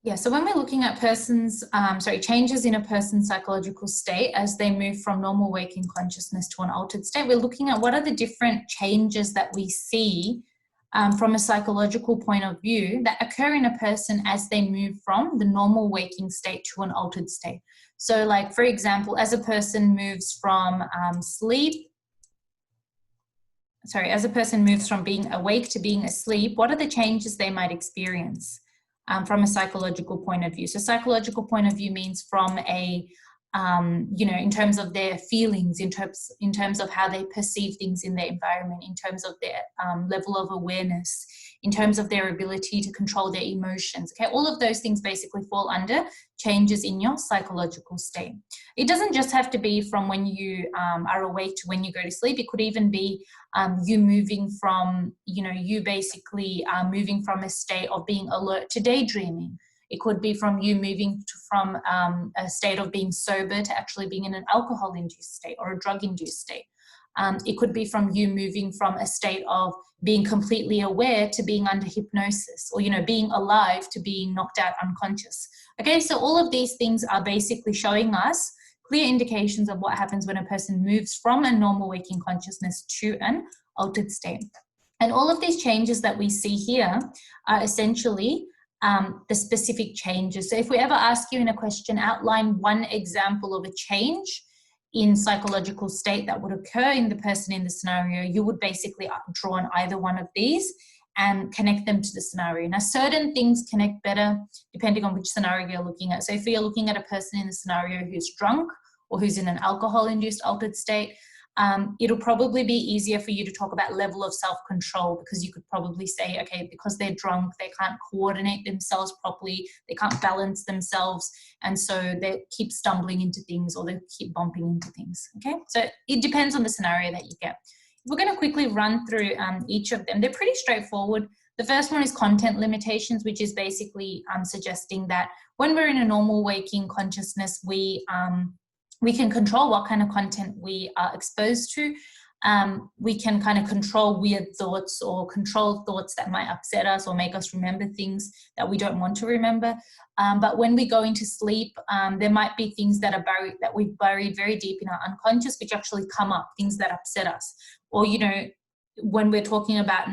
Yeah, so when we're looking at changes in a person's psychological state as they move from normal waking consciousness to an altered state, we're looking at what are the different changes that we see from a psychological point of view that occur in a person as they move from the normal waking state to an altered state. So like, for example, as a person moves from as a person moves from being awake to being asleep, what are the changes they might experience from a psychological point of view? So psychological point of view means from a, in terms of their feelings, in terms of how they perceive things in their environment, in terms of their level of awareness, in terms of their ability to control their emotions. Okay, all of those things basically fall under changes in your psychological state. It doesn't just have to be from when you are awake to when you go to sleep. It could even be you moving from, you basically moving from a state of being alert to daydreaming. It could be from you moving from a state of being sober to actually being in an alcohol-induced state or a drug-induced state. It could be from you moving from a state of being completely aware to being under hypnosis, or, being alive to being knocked out unconscious. Okay, so all of these things are basically showing us clear indications of what happens when a person moves from a normal waking consciousness to an altered state. And all of these changes that we see here are essentially the specific changes. So if we ever ask you in a question, outline one example of a change in psychological state that would occur in the person in the scenario, you would basically draw on either one of these and connect them to the scenario. Now, certain things connect better depending on which scenario you're looking at. So if you're looking at a person in the scenario who's drunk or who's in an alcohol-induced altered state, it'll probably be easier for you to talk about level of self-control, because you could probably say, okay, because they're drunk, they can't coordinate themselves properly, they can't balance themselves, and so they keep stumbling into things or they keep bumping into things, okay? So it depends on the scenario that you get. We're going to quickly run through each of them. They're pretty straightforward. The first one is content limitations, which is basically suggesting that when we're in a normal waking consciousness, we can control what kind of content we are exposed to. We can kind of control weird thoughts or control thoughts that might upset us or make us remember things that we don't want to remember. But when we go into sleep, there might be things that are buried, that we've buried very deep in our unconscious, which actually come up, things that upset us. Or, when we're talking about,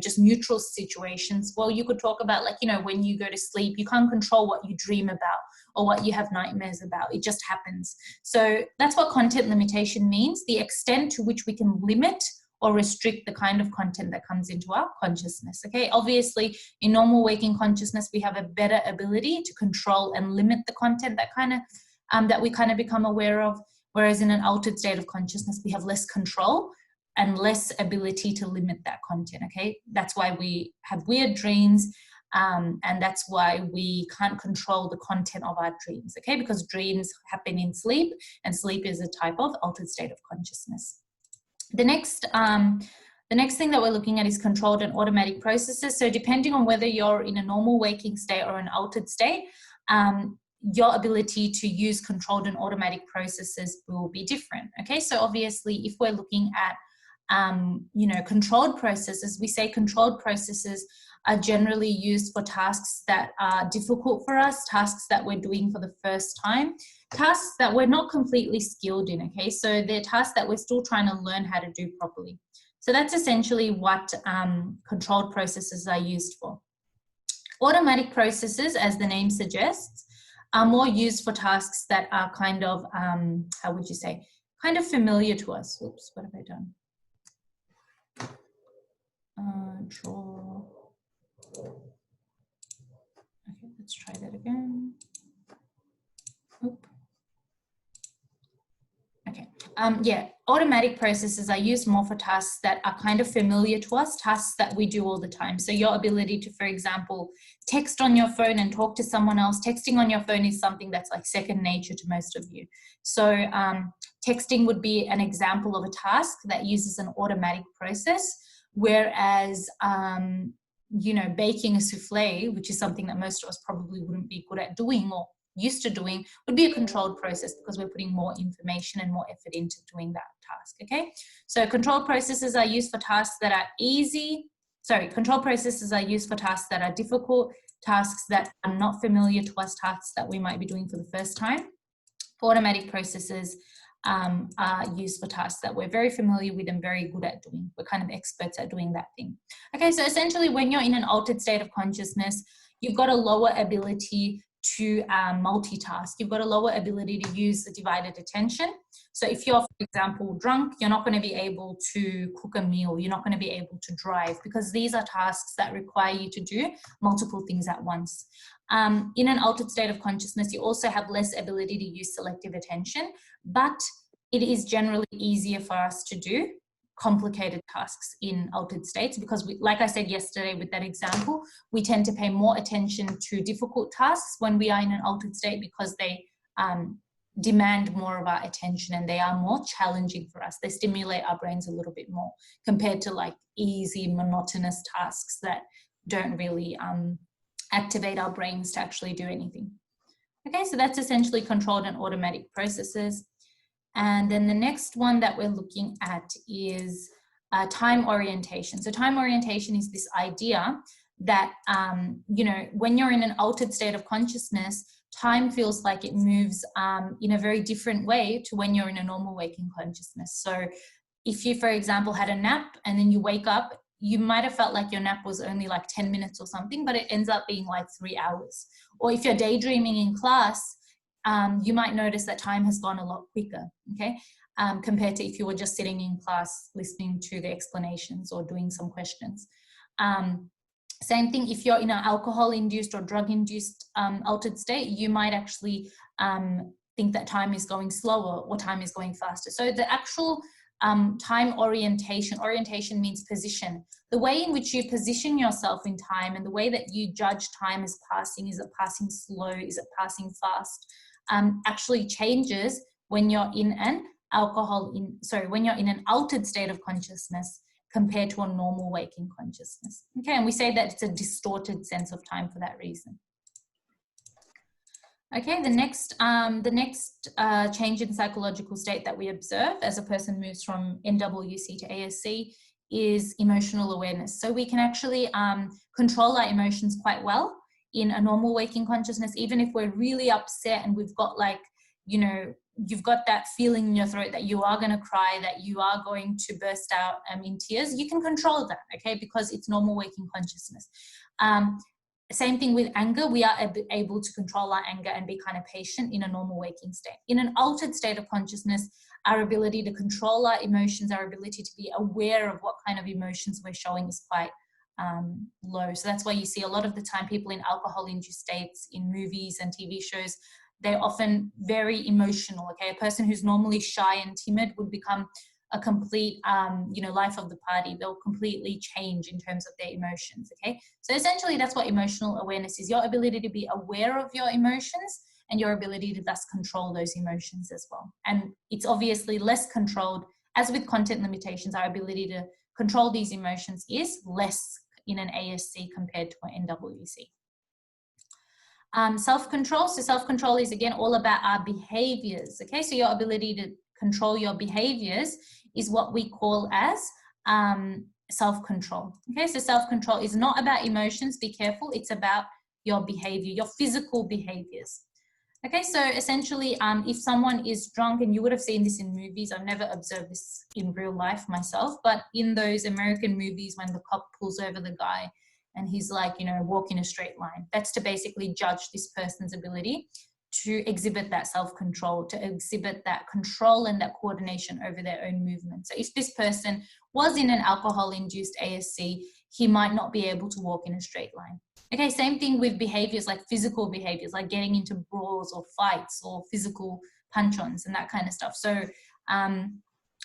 just neutral situations, well, you could talk about, like, when you go to sleep, you can't control what you dream about or what you have nightmares about. It just happens. So that's what content limitation means, the extent to which we can limit or restrict the kind of content that comes into our consciousness. Okay, obviously in normal waking consciousness, we have a better ability to control and limit the content that we kind of become aware of, whereas in an altered state of consciousness, we have less control and less ability to limit that content. Okay, that's why we have weird dreams, and that's why we can't control the content of our dreams. Okay, because dreams happen in sleep, and sleep is a type of altered state of consciousness. The next thing that we're looking at is controlled and automatic processes. So depending on whether you're in a normal waking state or an altered state, your ability to use controlled and automatic processes will be different. Okay, so obviously if we're looking at controlled processes, we say controlled processes are generally used for tasks that are difficult for us, tasks that we're doing for the first time, tasks that we're not completely skilled in, okay? So they're tasks that we're still trying to learn how to do properly. So that's essentially what controlled processes are used for. Automatic processes, as the name suggests, are more used for tasks that are kind of, how would you say, kind of familiar to us. Oops, what have I done? Draw. Okay, let's try that again. Oop. Okay, yeah, automatic processes are used more for tasks that are kind of familiar to us, tasks that we do all the time. So your ability to, for example, text on your phone and talk to someone else. Texting on your phone is something that's like second nature to most of you. So texting would be an example of a task that uses an automatic process, whereas baking a souffle, which is something that most of us probably wouldn't be good at doing or used to doing, would be a controlled process because we're putting more information and more effort into doing that task. Okay, so controlled processes are used for tasks that are easy, control processes are used for tasks that are difficult, tasks that are not familiar to us, tasks that we might be doing for the first time. Automatic processes are used for tasks that we're very familiar with and very good at doing. We're kind of experts at doing that thing. Okay, so essentially when you're in an altered state of consciousness, you've got a lower ability to multitask. You've got a lower ability to use the divided attention. So if you're, for example, drunk, you're not going to be able to cook a meal. You're not going to be able to drive, because these are tasks that require you to do multiple things at once. In an altered state of consciousness, you also have less ability to use selective attention, but it is generally easier for us to do complicated tasks in altered states, because we, like I said yesterday with that example, we tend to pay more attention to difficult tasks when we are in an altered state, because they demand more of our attention and they are more challenging for us. They stimulate our brains a little bit more compared to like easy monotonous tasks that don't really activate our brains to actually do anything. Okay, so that's essentially controlled and automatic processes. And then the next one that we're looking at is time orientation. So time orientation is this idea that, you know, when you're in an altered state of consciousness, time feels like it moves in a very different way to when you're in a normal waking consciousness. So if you, for example, had a nap and then you wake up, you might have felt like your nap was only like 10 minutes or something, but it ends up being like 3 hours. Or if you're daydreaming in class, you might notice that time has gone a lot quicker, okay, compared to if you were just sitting in class listening to the explanations or doing some questions. Same thing if you're in an alcohol-induced or drug-induced altered state, you might actually think that time is going slower or time is going faster. So the actual time orientation means position. The way in which you position yourself in time and the way that you judge time as passing, is it passing slow, is it passing fast, actually changes when you're in an when you're in an altered state of consciousness compared to a normal waking consciousness. Okay, and we say that it's a distorted sense of time for that reason. Okay, the next change in psychological state that we observe as a person moves from NWC to ASC is emotional awareness. So we can actually control our emotions quite well in a normal waking consciousness, even if we're really upset and we've got like, you know, you've got that feeling in your throat that you are going to cry, that you are going to burst out in tears, you can control that, okay, because it's normal waking consciousness. Same thing with anger. We are able to control our anger and be kind of patient in a normal waking state. In an altered state of consciousness, our ability to control our emotions, our ability to be aware of what kind of emotions we're showing is quite low. So that's why you see a lot of the time people in alcohol-induced states in movies and TV shows, they're often very emotional, okay? A person who's normally shy and timid would become a complete, you know, life of the party. They'll completely change in terms of their emotions, okay? So essentially that's what emotional awareness is, your ability to be aware of your emotions and your ability to thus control those emotions as well. And it's obviously less controlled, as with content limitations, our ability to control these emotions is less in an ASC compared to an NWC. Self-control. So self-control is again all about our behaviors, okay? So your ability to control your behaviors is what we call as self-control, okay? So self-control is not about emotions, be careful, it's about your behavior, your physical behaviors. Okay, so essentially if someone is drunk, and you would have seen this in movies, I've never observed this in real life myself, but in those American movies when the cop pulls over the guy and he's like, you know, walk in a straight line, that's to basically judge this person's ability to exhibit that self-control, to exhibit that control and that coordination over their own movement. So if this person was in an alcohol-induced ASC, he might not be able to walk in a straight line. Okay, same thing with behaviors, like physical behaviors, like getting into brawls or fights or physical punch-ons and that kind of stuff. So,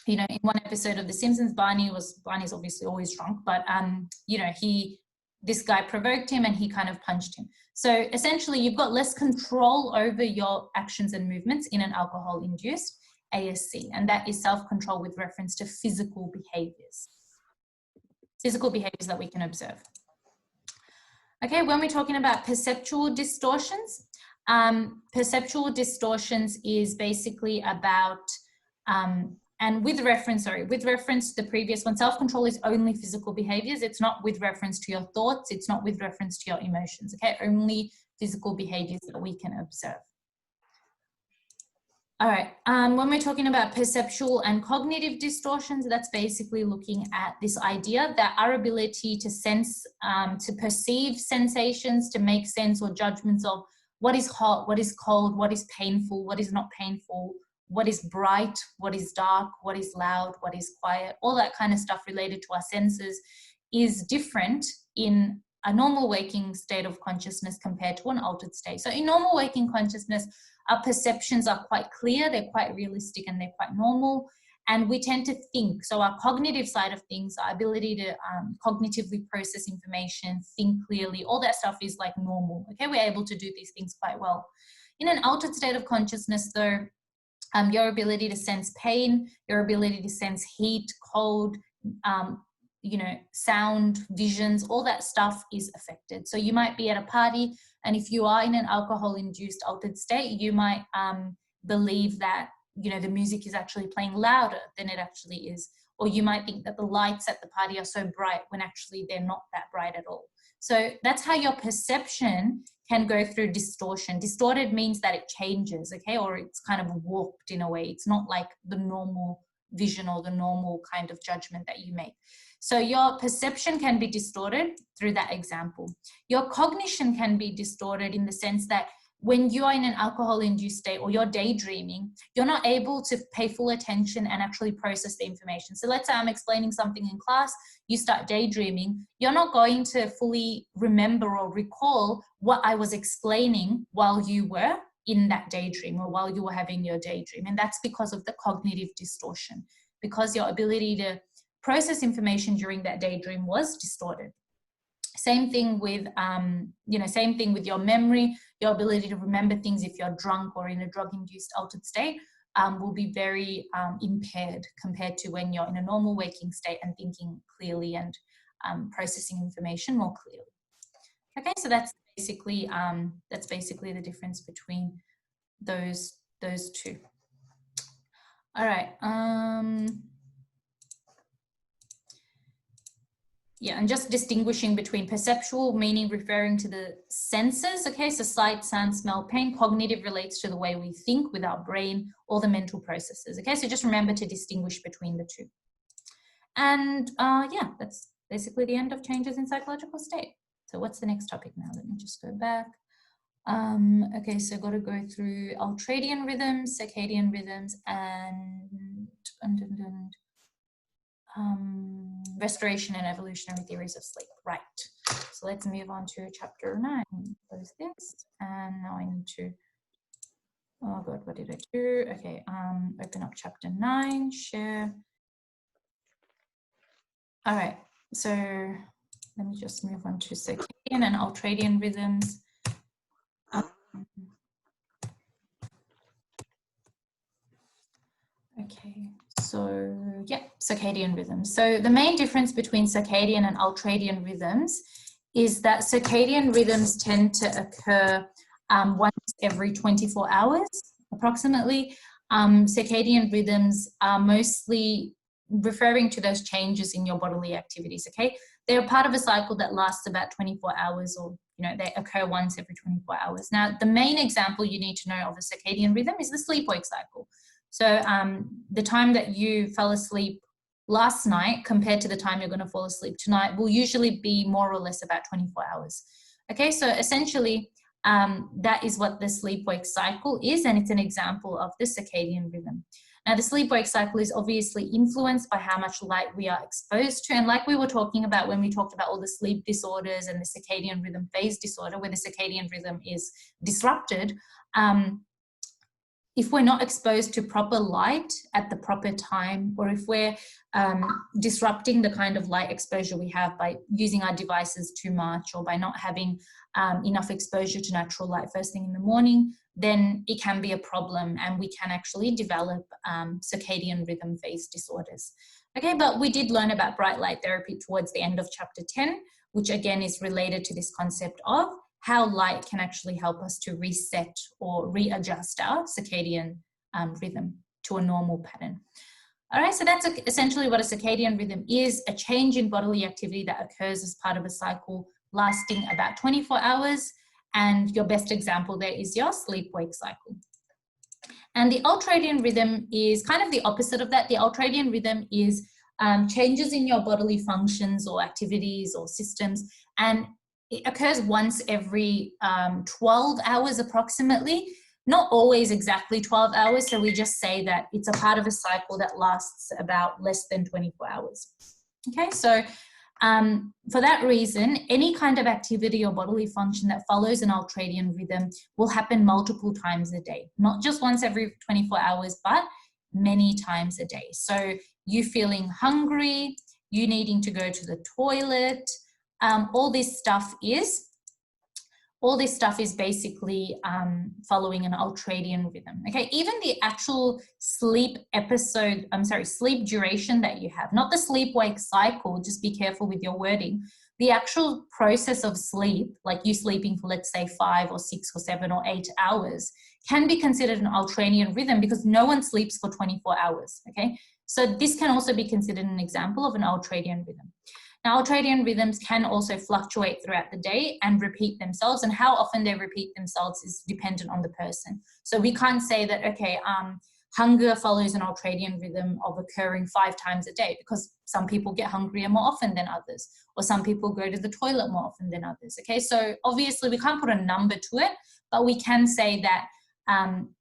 you know, in one episode of The Simpsons, Barney's obviously always drunk, but, you know, this guy provoked him and he kind of punched him. So essentially you've got less control over your actions and movements in an alcohol-induced ASC, and that is self-control with reference to physical behaviors that we can observe. Okay, when we're talking about perceptual distortions is basically about And with reference to the previous one, self-control is only physical behaviors. It's not with reference to your thoughts. It's not with reference to your emotions, okay? Only physical behaviors that we can observe. All right, when we're talking about perceptual and cognitive distortions, that's basically looking at this idea that our ability to sense, to perceive sensations, to make sense or judgments of what is hot, what is cold, what is painful, what is not painful, what is bright, what is dark, what is loud, what is quiet, all that kind of stuff related to our senses is different in a normal waking state of consciousness compared to an altered state. So in normal waking consciousness, our perceptions are quite clear, they're quite realistic, and they're quite normal. And we tend to think. So our cognitive side of things, our ability to cognitively process information, think clearly, all that stuff is like normal. Okay, we're able to do these things quite well. In an altered state of consciousness, though, your ability to sense pain, your ability to sense heat, cold, you know, sound, visions, all that stuff is affected. So you might be at a party, and if you are in an alcohol-induced altered state, you might believe that, you know, the music is actually playing louder than it actually is. Or you might think that the lights at the party are so bright when actually they're not that bright at all. So that's how your perception can go through distortion. Distorted means that it changes, okay, or it's kind of warped in a way. It's not like the normal vision or the normal kind of judgment that you make. So your perception can be distorted through that example. Your cognition can be distorted in the sense that when you are in an alcohol-induced state or you're daydreaming, you're not able to pay full attention and actually process the information. So let's say I'm explaining something in class, you start daydreaming, you're not going to fully remember or recall what I was explaining while you were in that daydream or while you were having your daydream. And that's because of the cognitive distortion, because your ability to process information during that daydream was distorted. Same thing with, you know, same thing with your memory. Your ability to remember things if you're drunk or in a drug-induced altered state will be very impaired compared to when you're in a normal waking state and thinking clearly and processing information more clearly. Okay, so that's basically the difference between those two. All right. Yeah, and just distinguishing between perceptual, meaning referring to the senses, okay, so sight, sound, smell, pain. Cognitive relates to the way we think with our brain or the mental processes, okay? So just remember to distinguish between the two. And yeah, that's basically the end of changes in psychological state. So what's the next topic now? Let me just go back. Okay, so got to go through ultradian rhythms, circadian rhythms, and restoration and evolutionary theories of sleep. Right. So let's move on to chapter 9. Close this. And now I need to, oh God, what did I do? Okay, open up chapter 9, share. All right, so let me just move on to circadian and ultradian rhythms. Okay, so yeah, circadian rhythms. So the main difference between circadian and ultradian rhythms is that circadian rhythms tend to occur once every 24 hours, approximately. Circadian rhythms are mostly referring to those changes in your bodily activities, okay? They're part of a cycle that lasts about 24 hours, or, you know, they occur once every 24 hours. Now, the main example you need to know of a circadian rhythm is the sleep-wake cycle. So the time that you fell asleep last night compared to the time you're going to fall asleep tonight will usually be more or less about 24 hours. Okay, so essentially that is what the sleep-wake cycle is, and it's an example of the circadian rhythm. Now, the sleep-wake cycle is obviously influenced by how much light we are exposed to, and like we were talking about when we talked about all the sleep disorders and the circadian rhythm phase disorder, where the circadian rhythm is disrupted, if we're not exposed to proper light at the proper time, or if we're disrupting the kind of light exposure we have by using our devices too much, or by not having enough exposure to natural light first thing in the morning, then it can be a problem, and we can actually develop circadian rhythm phase disorders. Okay, but we did learn about bright light therapy towards the end of chapter 10, which again is related to this concept of how light can actually help us to reset or readjust our circadian rhythm to a normal pattern. All right, so that's essentially what a circadian rhythm is, a change in bodily activity that occurs as part of a cycle lasting about 24 hours. And your best example there is your sleep-wake cycle. And the ultradian rhythm is kind of the opposite of that. The ultradian rhythm is changes in your bodily functions or activities or systems, and it occurs once every 12 hours approximately. Not always exactly 12 hours, so we just say that it's a part of a cycle that lasts about less than 24 hours. Okay, so for that reason, any kind of activity or bodily function that follows an ultradian rhythm will happen multiple times a day, not just once every 24 hours, but many times a day. So you feeling hungry, you needing to go to the toilet, all this stuff is basically following an ultradian rhythm. Okay, even the actual sleep duration that you have, not the sleep-wake cycle, just be careful with your wording. The actual process of sleep, like you sleeping for, let's say, 5 or 6 or 7 or 8 hours, can be considered an ultradian rhythm because no one sleeps for 24 hours, okay? So this can also be considered an example of an ultradian rhythm. Now, ultradian rhythms can also fluctuate throughout the day and repeat themselves, and how often they repeat themselves is dependent on the person. So we can't say that, okay, hunger follows an ultradian rhythm of occurring 5 times a day, because some people get hungrier more often than others, or some people go to the toilet more often than others, okay? So obviously we can't put a number to it, but we can say that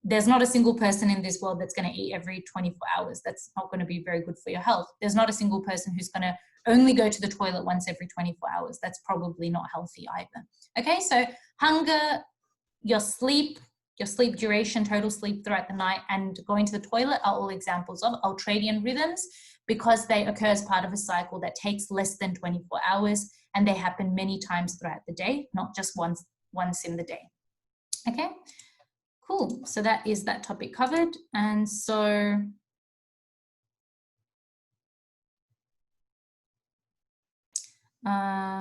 there's not a single person in this world that's going to eat every 24 hours. That's not going to be very good for your health. There's not a single person who's going to only go to the toilet once every 24 hours. That's probably not healthy either. Okay, so hunger, your sleep duration, total sleep throughout the night, and going to the toilet are all examples of ultradian rhythms because they occur as part of a cycle that takes less than 24 hours, and they happen many times throughout the day, not just once in the day. Okay, cool. So that is that topic covered. And so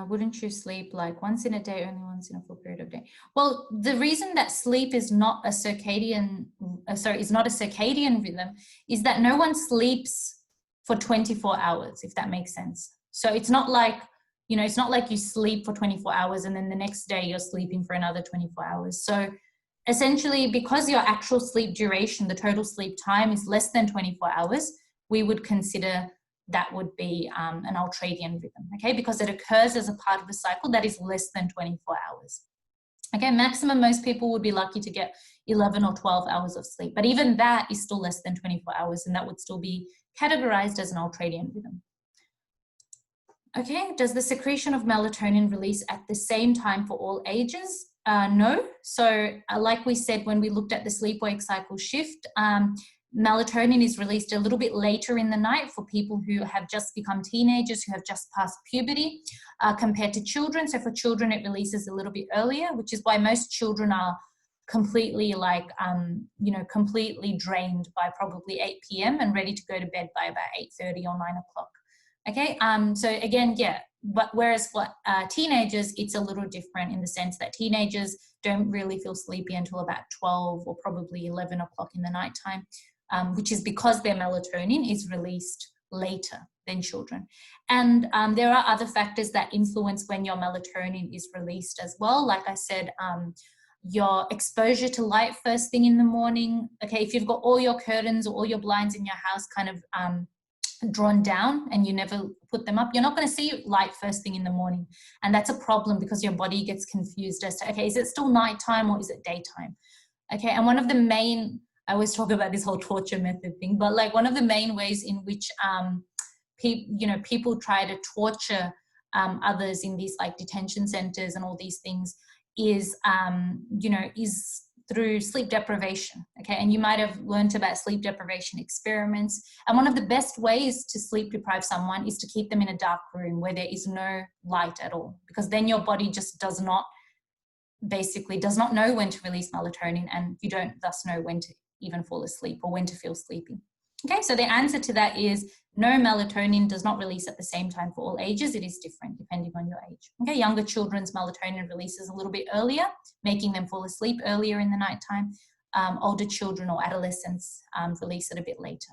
wouldn't you sleep like once in a day, only once in a full period of day? Well, the reason that sleep is not a circadian rhythm is that no one sleeps for 24 hours, if that makes sense. So it's not like, you know, it's not like you sleep for 24 hours and then the next day you're sleeping for another 24 hours. So essentially, because your actual sleep duration, the total sleep time, is less than 24 hours, we would consider that would be an ultradian rhythm, okay? Because it occurs as a part of a cycle that is less than 24 hours. Okay, maximum, most people would be lucky to get 11 or 12 hours of sleep, but even that is still less than 24 hours, and that would still be categorized as an ultradian rhythm. Okay, does the secretion of melatonin release at the same time for all ages? No. So like we said, when we looked at the sleep-wake cycle shift, melatonin is released a little bit later in the night for people who have just become teenagers, who have just passed puberty, compared to children. So for children, it releases a little bit earlier, which is why most children are completely completely drained by probably 8 p.m. and ready to go to bed by about 8:30 or 9 o'clock. Okay, so again, yeah, but whereas for teenagers, it's a little different in the sense that teenagers don't really feel sleepy until about 12 or probably 11 o'clock in the nighttime, which is because their melatonin is released later than children. And there are other factors that influence when your melatonin is released as well. Like I said, your exposure to light first thing in the morning. Okay, if you've got all your curtains or all your blinds in your house kind of drawn down and you never put them up, you're not going to see light first thing in the morning. And that's a problem because your body gets confused as to, okay, is it still nighttime or is it daytime? Okay, and one of the main, I always talk about this whole torture method thing, but like one of the main ways in which people try to torture others in these like detention centers and all these things is through sleep deprivation. Okay, and you might have learned about sleep deprivation experiments, and one of the best ways to sleep deprive someone is to keep them in a dark room where there is no light at all, because then your body just does not know when to release melatonin, and you don't thus know when to even fall asleep or when to feel sleepy. Okay, so the answer to that is no, melatonin does not release at the same time for all ages. It is different depending on your age. Okay, younger children's melatonin releases a little bit earlier, making them fall asleep earlier in the nighttime. Older children or adolescents release it a bit later.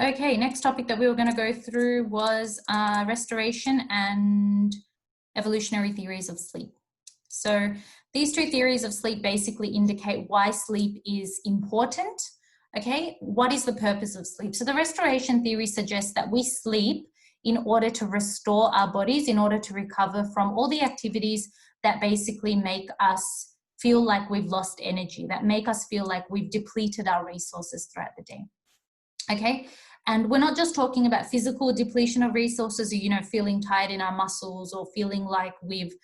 Okay, next topic that we were going to go through was restoration and evolutionary theories of sleep. So these two theories of sleep basically indicate why sleep is important. Okay, what is the purpose of sleep? So the restoration theory suggests that we sleep in order to restore our bodies, in order to recover from all the activities that basically make us feel like we've lost energy, that make us feel like we've depleted our resources throughout the day. Okay, and we're not just talking about physical depletion of resources, you know, feeling tired in our muscles or feeling like we've,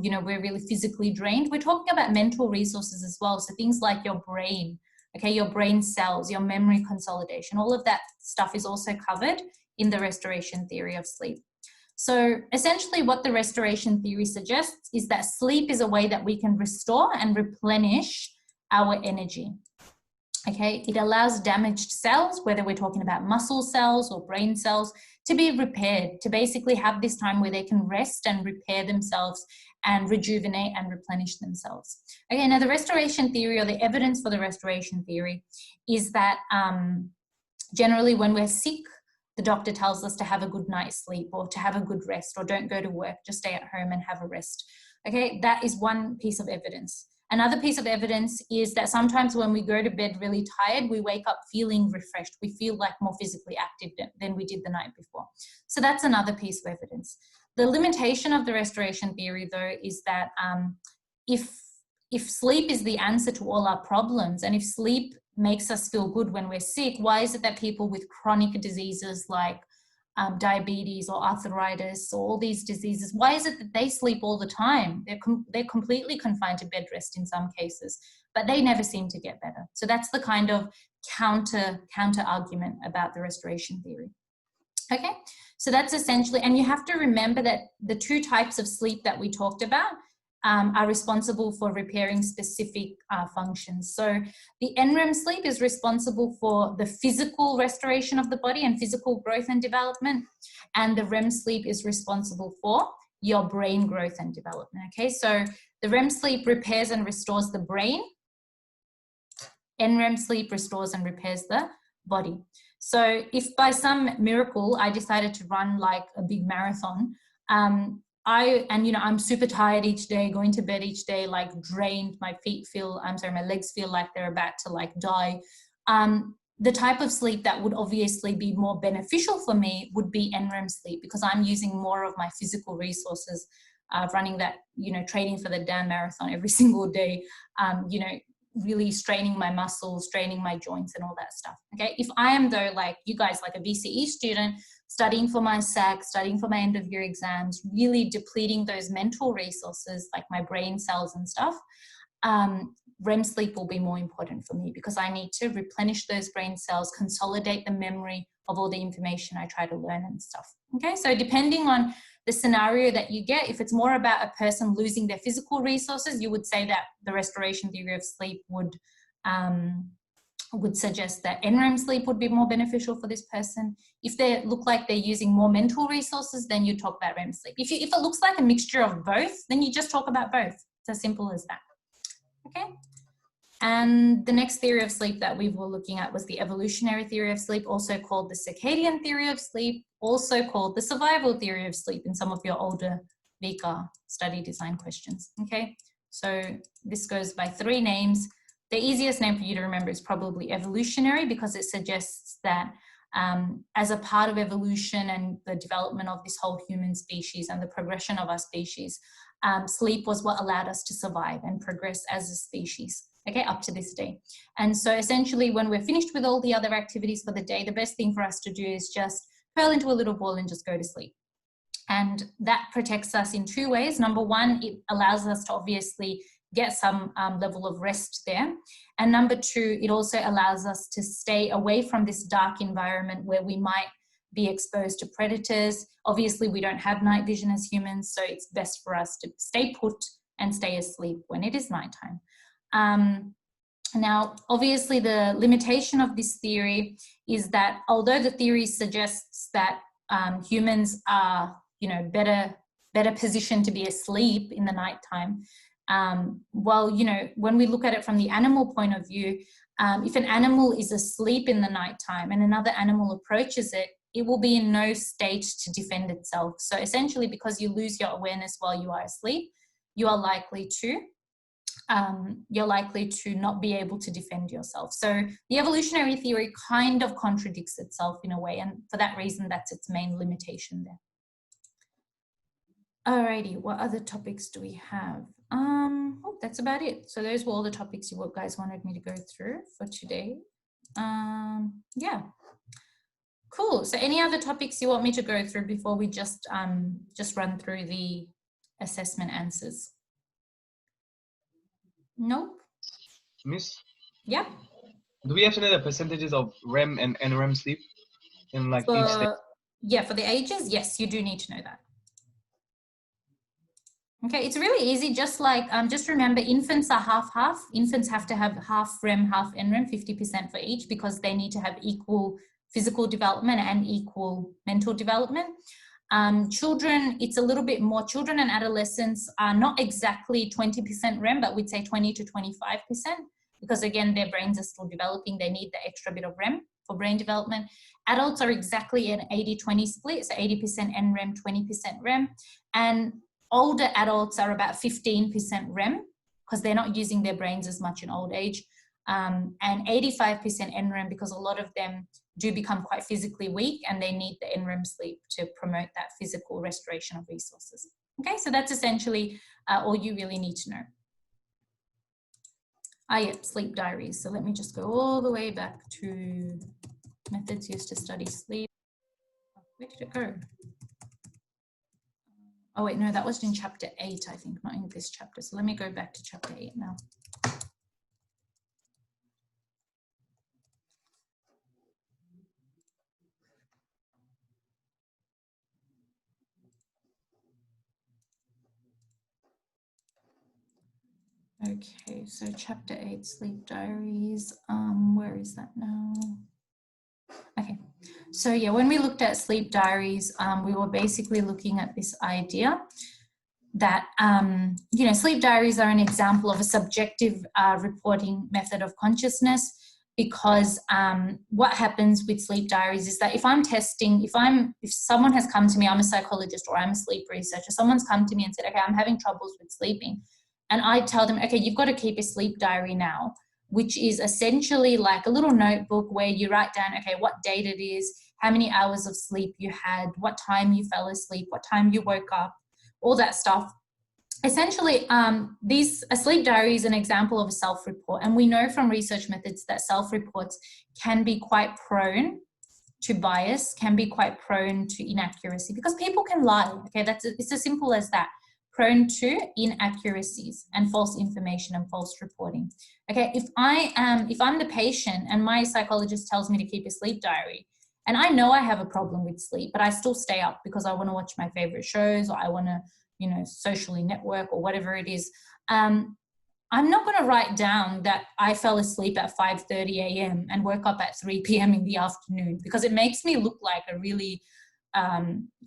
you know, we're really physically drained. We're talking about mental resources as well. So things like your brain, okay, your brain cells, your memory consolidation, all of that stuff is also covered in the restoration theory of sleep. So essentially what the restoration theory suggests is that sleep is a way that we can restore and replenish our energy. Okay, it allows damaged cells, whether we're talking about muscle cells or brain cells, to be repaired, to basically have this time where they can rest and repair themselves and rejuvenate and replenish themselves. Okay, now the restoration theory, or the evidence for the restoration theory, is that generally when we're sick, the doctor tells us to have a good night's sleep or to have a good rest, or don't go to work, just stay at home and have a rest. Okay, that is one piece of evidence. Another piece of evidence is that sometimes when we go to bed really tired, we wake up feeling refreshed. We feel like more physically active than we did the night before. So that's another piece of evidence. The limitation of the restoration theory, though, is that if sleep is the answer to all our problems, and if sleep makes us feel good when we're sick, why is it that people with chronic diseases like diabetes or arthritis or all these diseases, why is it that they sleep all the time? They're completely confined to bed rest in some cases, but they never seem to get better. So that's the kind of counter argument about the restoration theory. Okay, so that's essentially, and you have to remember that the two types of sleep that we talked about are responsible for repairing specific functions. So the NREM sleep is responsible for the physical restoration of the body and physical growth and development, and the REM sleep is responsible for your brain growth and development. Okay, so the REM sleep repairs and restores the brain. NREM sleep restores and repairs the body. So if by some miracle I decided to run like a big marathon, I'm super tired each day, going to bed each day, like drained, my legs feel like they're about to like die. The type of sleep that would obviously be more beneficial for me would be NREM sleep, because I'm using more of my physical resources, running that, training for the damn marathon every single day, really straining my muscles, straining my joints and all that stuff. Okay, if I am though, like you guys, like a VCE student, studying for my SAC, studying for my end of year exams, really depleting those mental resources like my brain cells and stuff, REM sleep will be more important for me, because I need to replenish those brain cells, consolidate the memory of all the information I try to learn and stuff. Okay, so depending on the scenario that you get, if it's more about a person losing their physical resources, you would say that the restoration theory of sleep would suggest that NREM sleep would be more beneficial for this person. If they look like they're using more mental resources, then you talk about REM sleep. If it looks like a mixture of both, then you just talk about both. It's as simple as that. Okay. And the next theory of sleep that we were looking at was the evolutionary theory of sleep, also called the circadian theory of sleep, also called the survival theory of sleep in some of your older VCA study design questions. Okay, so this goes by 3 names. The easiest name for you to remember is probably evolutionary, because it suggests that as a part of evolution and the development of this whole human species and the progression of our species, sleep was what allowed us to survive and progress as a species. Okay, up to this day. And so essentially when we're finished with all the other activities for the day, the best thing for us to do is just curl into a little ball and just go to sleep. And that protects us in 2 ways. Number 1, it allows us to obviously get some level of rest there. And number 2, it also allows us to stay away from this dark environment where we might be exposed to predators. Obviously, we don't have night vision as humans, so it's best for us to stay put and stay asleep when it is nighttime. Now, obviously, the limitation of this theory is that although the theory suggests that humans are, better positioned to be asleep in the nighttime, Well, you know, when we look at it from the animal point of view, if an animal is asleep in the nighttime and another animal approaches it, it will be in no state to defend itself. So essentially, because you lose your awareness while you are asleep, you are likely to not be able to defend yourself. So the evolutionary theory kind of contradicts itself in a way, and for that reason, that's its main limitation there. Alrighty, what other topics do we have? Oh, that's about it. So those were all the topics you guys wanted me to go through for today. Yeah, cool. So any other topics you want me to go through before we just run through the assessment answers? Nope. Miss? Yeah. Do we have to know the percentages of REM and NREM sleep in like each stage? Yeah, for the ages, yes, you do need to know that. Okay, it's really easy. Just like, just remember, infants are half-half. Infants have to have half REM, half NREM, 50% for each, because they need to have equal physical development and equal mental development. Children, it's a little bit more. Children and adolescents are not exactly 20% REM, but we'd say 20 to 25%, because again, their brains are still developing. They need the extra bit of REM for brain development. Adults are exactly an 80-20 split, so 80% NREM, 20% REM. And older adults are about 15% REM, because they're not using their brains as much in old age, and 85% NREM, because a lot of them do become quite physically weak and they need the NREM sleep to promote that physical restoration of resources. Okay, so that's essentially all you really need to know. Yeah, sleep diaries. So let me just go all the way back to methods used to study sleep. Where did it go? Oh wait, no, that was in chapter 8, I think, not in this chapter. So let me go back to chapter 8 now. Okay, so chapter 8, sleep diaries. Where is that now? Okay, so yeah, when we looked at sleep diaries, we were basically looking at this idea that, you know, sleep diaries are an example of a subjective reporting method of consciousness, because what happens with sleep diaries is that if I'm testing, if someone has come to me, I'm a psychologist or I'm a sleep researcher, someone's come to me and said, okay, I'm having troubles with sleeping. And I tell them, okay, you've got to keep a sleep diary now, which is essentially like a little notebook where you write down, okay, what date it is, how many hours of sleep you had, what time you fell asleep, what time you woke up, all that stuff. Essentially, a sleep diary is an example of a self-report. And we know from research methods that self-reports can be quite prone to bias, can be quite prone to inaccuracy, because people can lie. Okay, it's as simple as that. Prone to inaccuracies and false information and false reporting. Okay, if I'm the patient and my psychologist tells me to keep a sleep diary, and I know I have a problem with sleep, but I still stay up because I want to watch my favorite shows, or I want to, you know, socially network, or whatever it is, I'm not going to write down that I fell asleep at 5:30 a.m. and woke up at 3 p.m. in the afternoon, because it makes me look like a really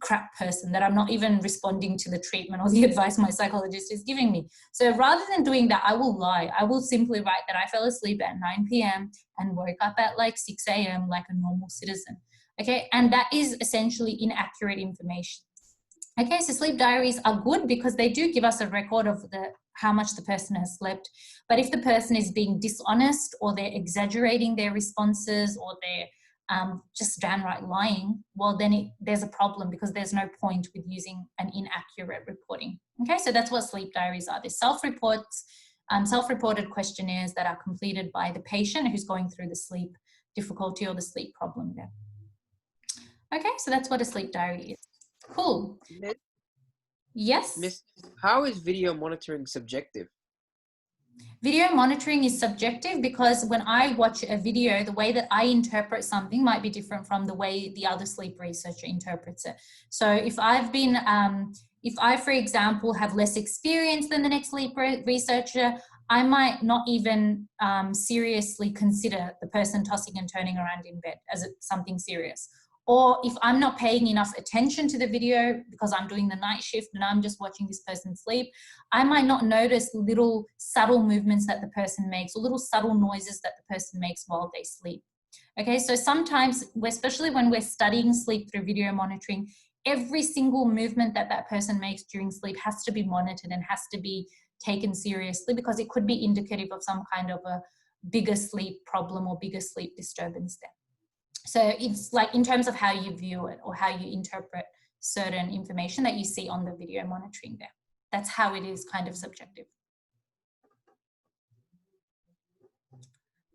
crap person, that I'm not even responding to the treatment or the advice my psychologist is giving me. So rather than doing that, I will lie. I will simply write that I fell asleep at 9 p.m. and woke up at like 6 a.m. like a normal citizen. Okay, and that is essentially inaccurate information. Okay, so sleep diaries are good because they do give us a record of how much the person has slept. But if the person is being dishonest, or they're exaggerating their responses, or they're just downright lying, well, then there's a problem, because there's no point with using an inaccurate reporting. Okay, so that's what sleep diaries are. They're self-reports, self-reported questionnaires that are completed by the patient who's going through the sleep difficulty or the sleep problem there. Okay, so that's what a sleep diary is. Cool. Yes? Miss, how is video monitoring subjective? Video monitoring is subjective because when I watch a video, the way that I interpret something might be different from the way the other sleep researcher interprets it. So if I, for example, have less experience than the next sleep researcher, I might not even seriously consider the person tossing and turning around in bed as something serious. Or if I'm not paying enough attention to the video because I'm doing the night shift and I'm just watching this person sleep, I might not notice little subtle movements that the person makes or little subtle noises that the person makes while they sleep. Okay, so sometimes, especially when we're studying sleep through video monitoring, every single movement that that person makes during sleep has to be monitored and has to be taken seriously, because it could be indicative of some kind of a bigger sleep problem or bigger sleep disturbance there. So it's like in terms of how you view it or how you interpret certain information that you see on the video monitoring there. That's how it is kind of subjective.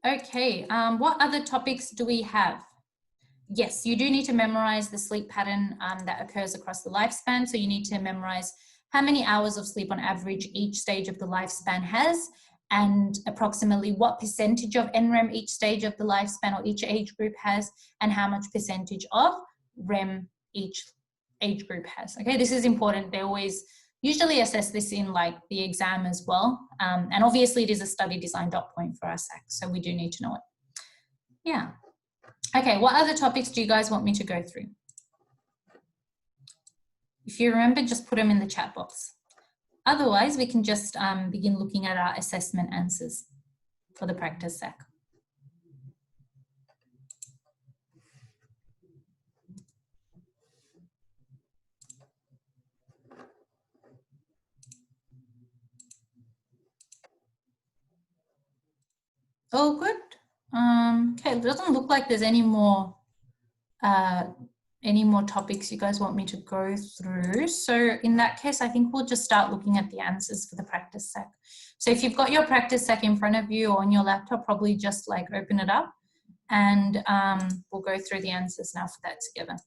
Okay, what other topics do we have? Yes, you do need to memorize the sleep pattern that occurs across the lifespan. So you need to memorize how many hours of sleep on average each stage of the lifespan has, and approximately what percentage of NREM each stage of the lifespan or each age group has, and how much percentage of REM each age group has. Okay, this is important. They always usually assess this in like the exam as well. And obviously it is a study design dot point for our SAC, so we do need to know it. Yeah. Okay, what other topics do you guys want me to go through? If you remember, just put them in the chat box. Otherwise, we can just begin looking at our assessment answers for the practice SAC. Oh, good. Okay, it doesn't look like there's any more topics you guys want me to go through. So in that case, I think we'll just start looking at the answers for the practice SAC. So if you've got your practice SAC in front of you or on your laptop, probably just like open it up and we'll go through the answers now for that together.